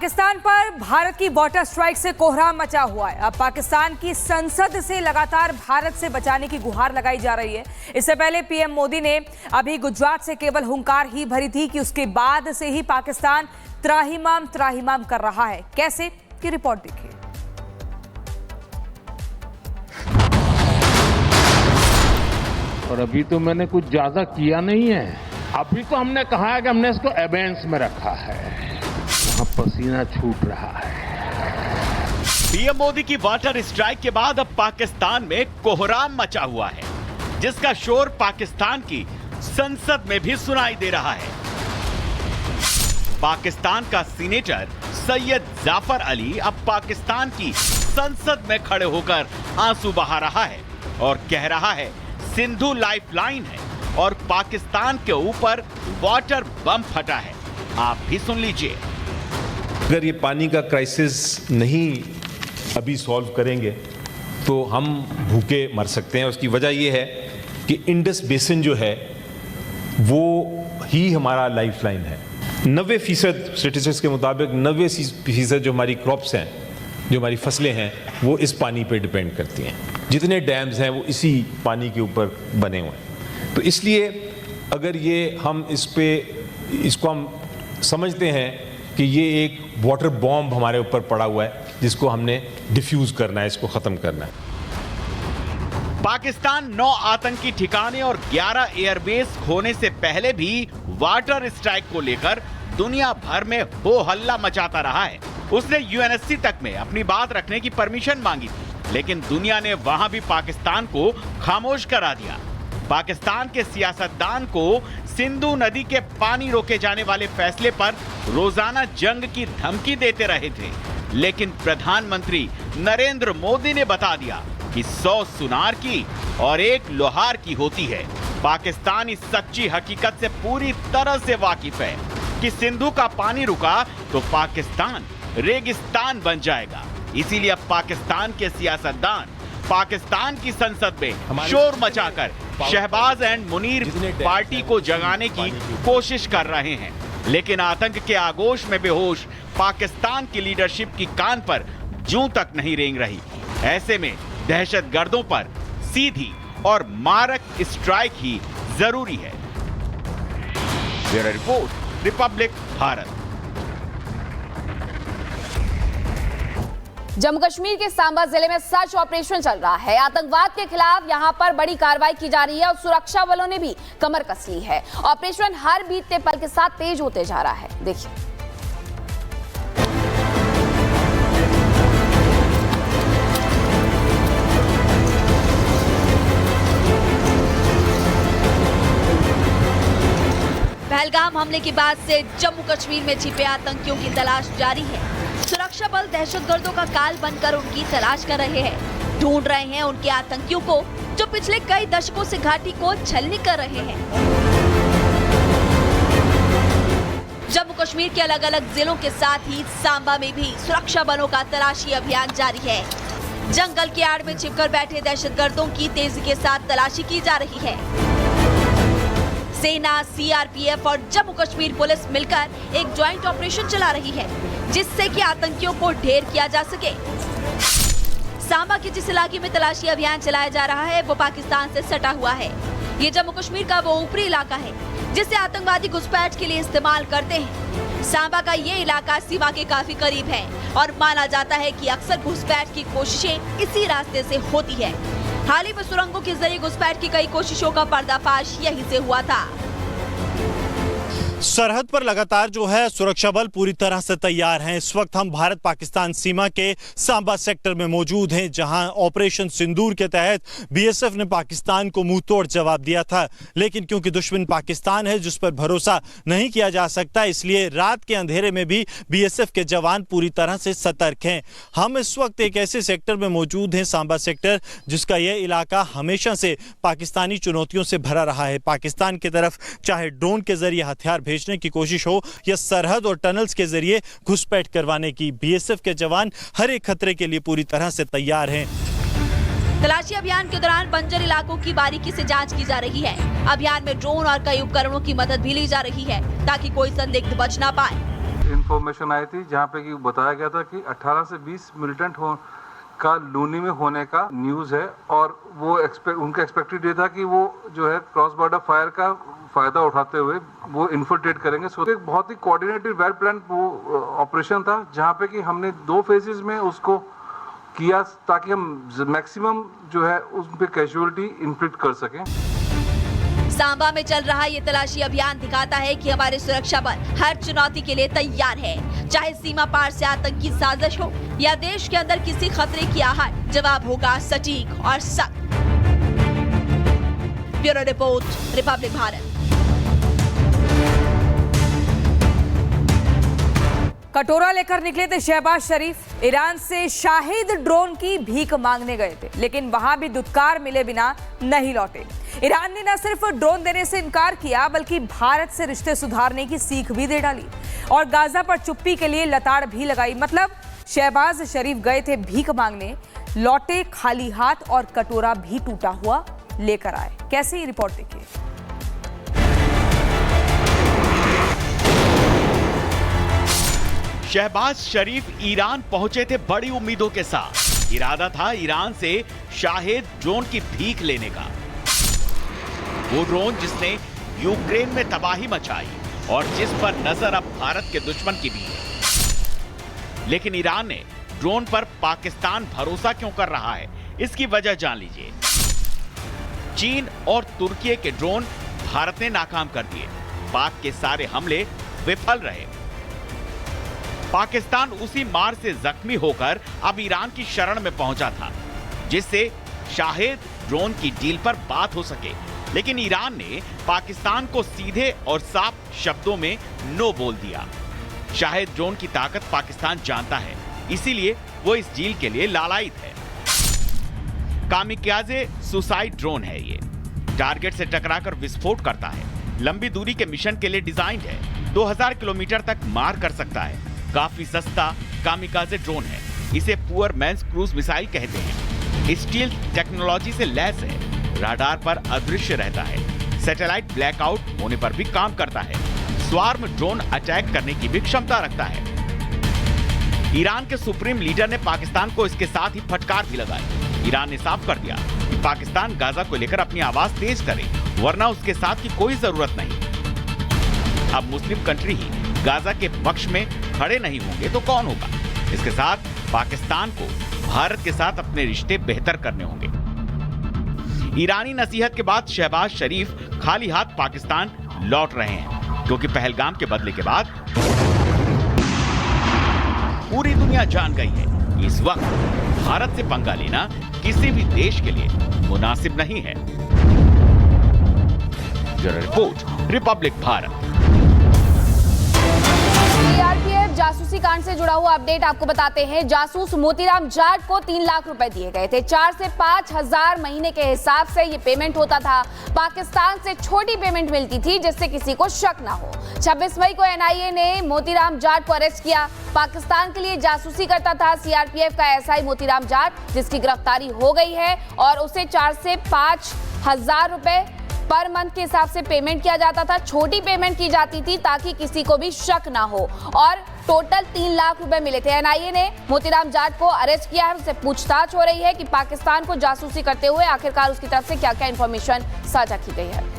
पाकिस्तान पर भारत की water strike से कोहराम मचा हुआ है। अब पाकिस्तान की संसद से लगातार भारत से बचाने की गुहार लगाई जा रही है। इससे पहले पीएम मोदी ने अभी गुजरात से केवल हुंकार ही भरी थी कि उसके बाद से ही पाकिस्तान त्राहिमाम कर रहा है। कैसे की रिपोर्ट देखिए। और अभी तो मैंने कुछ ज्यादा किया नहीं है। अभी तो हमने कहा है कि हमने इसको एबेंस में रखा है। वहां पसीना छूट रहा है। पीएम मोदी की वाटर स्ट्राइक के बाद अब पाकिस्तान में कोहराम मचा हुआ है, जिसका शोर पाकिस्तान की संसद में भी सुनाई दे रहा है। पाकिस्तान का सीनेटर सैयद जाफर अली अब पाकिस्तान की संसद में खड़े होकर आंसू बहा रहा है और कह रहा है सिंधु लाइफलाइन है और पाकिस्तान के ऊपर वाटर बम फटा है। आप भी सुन लीजिए। अगर ये पानी का क्राइसिस नहीं अभी सॉल्व करेंगे तो हम भूखे मर सकते हैं। उसकी वजह ये है कि इंडस बेसिन जो है वो ही हमारा लाइफलाइन है। 90% स्टेटिस्टिक्स के मुताबिक 90% जो हमारी क्रॉप्स हैं, जो हमारी फसलें हैं, वो इस पानी पे डिपेंड करती हैं। जितने डैम्स हैं वो इसी पानी के ऊपर बने हुए हैं। तो इसलिए अगर ये हम इसको हम समझते हैं कि ये एक वाटर बॉम्ब हमारे ऊपर पड़ा हुआ है जिसको हमने डिफ्यूज करना है, इसको खत्म करना है। पाकिस्तान 9 आतंकी ठिकाने और 11 एयरबेस खोने से पहले भी वाटर स्ट्राइक को लेकर दुनिया भर में हो हल्ला मचाता रहा है। उसने यूएनएससी तक में अपनी बात रखने की परमिशन मांगी थी, लेकिन दुनिया ने वहां भी पाकिस्तान को खामोश करा दिया। पाकिस्तान के सियासतदान को सिंधु नदी के पानी रोके जाने वाले फैसले पर रोजाना जंग की धमकी देते रहे थे, लेकिन प्रधानमंत्री नरेंद्र मोदी ने बता दिया कि 100 सुनार की और 1 लोहार की होती है। पाकिस्तान इस सच्ची हकीकत से पूरी तरह से वाकिफ है कि सिंधु का पानी रुका तो पाकिस्तान रेगिस्तान बन जाएगा। इसीलिए अब पाकिस्तान के सियासतदान पाकिस्तान की संसद में शोर मचाकर शहबाज एंड मुनीर पार्टी को जगाने की कोशिश कर रहे हैं, लेकिन आतंक के आगोश में बेहोश पाकिस्तान की लीडरशिप की कान पर जूं तक नहीं रेंग रही। ऐसे में दहशतगर्दों पर सीधी और मारक स्ट्राइक ही जरूरी है। Bureau report, Republic Bharat. Jammu Kashmir के सांबा जिले में सर्च ऑपरेशन चल रहा है। आतंकवाद के खिलाफ यहां पर बड़ी कार्रवाई की जा रही है और सुरक्षा बलों ने भी कमर कस ली है। ऑपरेशन हर बीतते पल के साथ तेज होते जा रहा है। देखिए। पहलगाम हमले के बाद से जम्मू कश्मीर में छिपे आतंकियों की तलाश जारी है। सुरक्षा बल दहशतगर्दों का काल बनकर उनकी तलाश कर रहे हैं, ढूंढ रहे हैं उनके आतंकियों को जो पिछले कई दशकों से घाटी को छलनी कर रहे हैं। जम्मू कश्मीर के अलग अलग जिलों के साथ ही सांबा में भी सुरक्षा बलों का तलाशी अभियान जारी है। जंगल की आड़ में छिपकर बैठे दहशतगर्दों की तेजी के साथ तलाशी की जा रही है। सेना, सीआरपीएफ और जम्मू कश्मीर पुलिस मिलकर एक ज्वाइंट ऑपरेशन चला रही है, जिससे कि आतंकियों को ढेर किया जा सके। सांबा के जिस इलाके में तलाशी अभियान चलाया जा रहा है वो पाकिस्तान से सटा हुआ है। ये जम्मू कश्मीर का वो ऊपरी इलाका है जिसे आतंकवादी घुसपैठ के लिए इस्तेमाल करते हैं। सांबा का ये इलाका सीमा के काफी करीब है और माना जाता है कि अक्सर घुसपैठ की कोशिशें इसी रास्ते से होती है। हाल ही में सुरंगों के जरिए घुसपैठ की कई कोशिशों का पर्दाफाश यहीं से हुआ था। सरहद पर लगातार जो है सुरक्षा बल पूरी तरह से तैयार हैं। इस वक्त हम भारत पाकिस्तान सीमा के सांबा सेक्टर में मौजूद हैं, जहां ऑपरेशन सिंदूर के तहत बीएसएफ ने पाकिस्तान को मुंह तोड़ जवाब दिया था, लेकिन क्योंकि दुश्मन पाकिस्तान है जिस पर भरोसा नहीं किया जा सकता, इसलिए रात के अंधेरे में भी बीएसएफ के जवान पूरी तरह से सतर्क हैं। हम इस वक्त एक ऐसे सेक्टर में मौजूद हैं, सांबा सेक्टर, जिसका यह इलाका हमेशा से पाकिस्तानी चुनौतियों से भरा रहा है। पाकिस्तान की तरफ चाहे ड्रोन के जरिए हथियार भेजने की कोशिश हो या सरहद और टनल्स के जरिए घुसपैठ करवाने की, बीएसएफ के जवान हर एक खतरे के लिए पूरी तरह से तैयार हैं। तलाशी अभियान के दौरान बंजर इलाकों की बारीकी से जांच की जा रही है। अभियान में ड्रोन और कई उपकरणों की मदद भी ली जा रही है ताकि कोई संदिग्ध बच ना पाए। इंफॉर्मेशन आई थी जहाँ पे कि बताया गया था कि 18 से 20 मिलिटेंट का लूनी में होने का न्यूज़ है और वो उनका एक्सपेक्टेड ये था कि वो जो है क्रॉस बॉर्डर फायर का फायदा उठाते हुए वो इन्फिल्ट्रेट करेंगे। सो एक बहुत ही कोऑर्डिनेटेड वेल प्लान वो ऑपरेशन था जहाँ पे कि हमने 2 फेजेस में उसको किया ताकि हम मैक्सिमम जो है उस पे कैजुअलिटी इन्फ्लिक्ट कर सकें। सांबा में चल रहा ये तलाशी अभियान दिखाता है कि हमारे सुरक्षा बल हर चुनौती के लिए तैयार है। चाहे सीमा पार से आतंकी साजिश हो या देश के अंदर किसी खतरे की आहट, जवाब होगा सटीक और सख्त। Bureau report, Republic Bharat. कटोरा लेकर निकले थे शहबाज शरीफ। ईरान से शाहिद ड्रोन की भीख मांगने गए थे, लेकिन वहां भी दुत्कार मिले बिना नहीं लौटे। ईरान ने न सिर्फ ड्रोन देने से इनकार किया, बल्कि भारत से रिश्ते सुधारने की सीख भी दे डाली और गाजा पर चुप्पी के लिए लताड़ भी लगाई। मतलब शहबाज शरीफ गए थे भीख मांगने, लौटे खाली हाथ और कटोरा भी टूटा हुआ लेकर आए। कैसे ये रिपोर्ट देखिए। शहबाज शरीफ ईरान पहुंचे थे बड़ी उम्मीदों के साथ। इरादा था ईरान से शाहिद ड्रोन की भीख लेने का, वो ड्रोन जिसने यूक्रेन में तबाही मचाई और जिस पर नजर अब भारत के दुश्मन की भी है। लेकिन ईरान ने ड्रोन पर पाकिस्तान भरोसा क्यों कर रहा है, इसकी वजह जान लीजिए। चीन और तुर्की के ड्रोन भारत ने नाकाम कर दिए। पाक के सारे हमले विफल रहे। पाकिस्तान उसी मार से जख्मी होकर अब ईरान की शरण में पहुंचा था, जिससे शाहिद ड्रोन की डील पर बात हो सके। लेकिन ईरान ने पाकिस्तान को सीधे और साफ शब्दों में नो बोल दिया। शाहिद ड्रोन की ताकत पाकिस्तान जानता है, इसीलिए वो इस डील के लिए लालायित है। कामिकाज़े सुसाइड ड्रोन है ये, टारगेट से टकराकर विस्फोट करता है। लंबी दूरी के मिशन के लिए डिजाइन है, 2000 किलोमीटर तक मार कर सकता है। काफी सस्ता कामिकाज़े ड्रोन है, इसे पुअर मैन्स क्रूज मिसाइल कहते हैं। स्टील टेक्नोलॉजी से लैस है, राडार पर अदृश्य रहता है, सैटेलाइट ब्लैकआउट होने पर भी काम करता है, स्वार्म ड्रोन अटैक करने की भी क्षमता रखता है। ईरान के सुप्रीम लीडर ने पाकिस्तान को इसके साथ ही फटकार भी लगाई। ईरान ने साफ कर दिया कि पाकिस्तान गाजा को लेकर अपनी आवाज तेज करे, वरना उसके साथ की कोई जरूरत नहीं। अब मुस्लिम कंट्री ही गाजा के पक्ष में खड़े नहीं होंगे तो कौन होगा। इसके साथ पाकिस्तान को भारत के साथ अपने रिश्ते बेहतर करने होंगे। ईरानी नसीहत के बाद शहबाज शरीफ खाली हाथ पाकिस्तान लौट रहे हैं, क्योंकि पहलगाम के बदले के बाद पूरी दुनिया जान गई है कि इस वक्त भारत से पंगा लेना किसी भी देश के लिए मुनासिब नहीं है। Bureau report, Republic Bharat. CRPF जासूसी कांड से जुड़ा हुआ अपडेट आपको बताते हैं। जासूस मोतीराम जाट को 3 लाख रुपए दिए गए थे। 4 से 5 हजार महीने के हिसाब से ये पेमेंट होता था। पाकिस्तान से छोटी पेमेंट मिलती थी जिससे किसी को शक ना हो। 26 मई को एनआईए ने मोतीराम जाट को अरेस्ट किया। पाकिस्तान के लिए जासूसी करता था सीआरपीएफ का एसआई मोतीराम जाट, जिसकी गिरफ्तारी हो गई है और उसे 4 से 5 हजार रुपए पर मंथ के हिसाब से पेमेंट किया जाता था। छोटी पेमेंट की जाती थी ताकि किसी को भी शक ना हो और टोटल 3 लाख रुपए मिले थे। एनआईए ने मोतीराम जाट को अरेस्ट किया है। उससे पूछताछ हो रही है कि पाकिस्तान को जासूसी करते हुए आखिरकार उसकी तरफ से क्या क्या इंफॉर्मेशन साझा की गई है।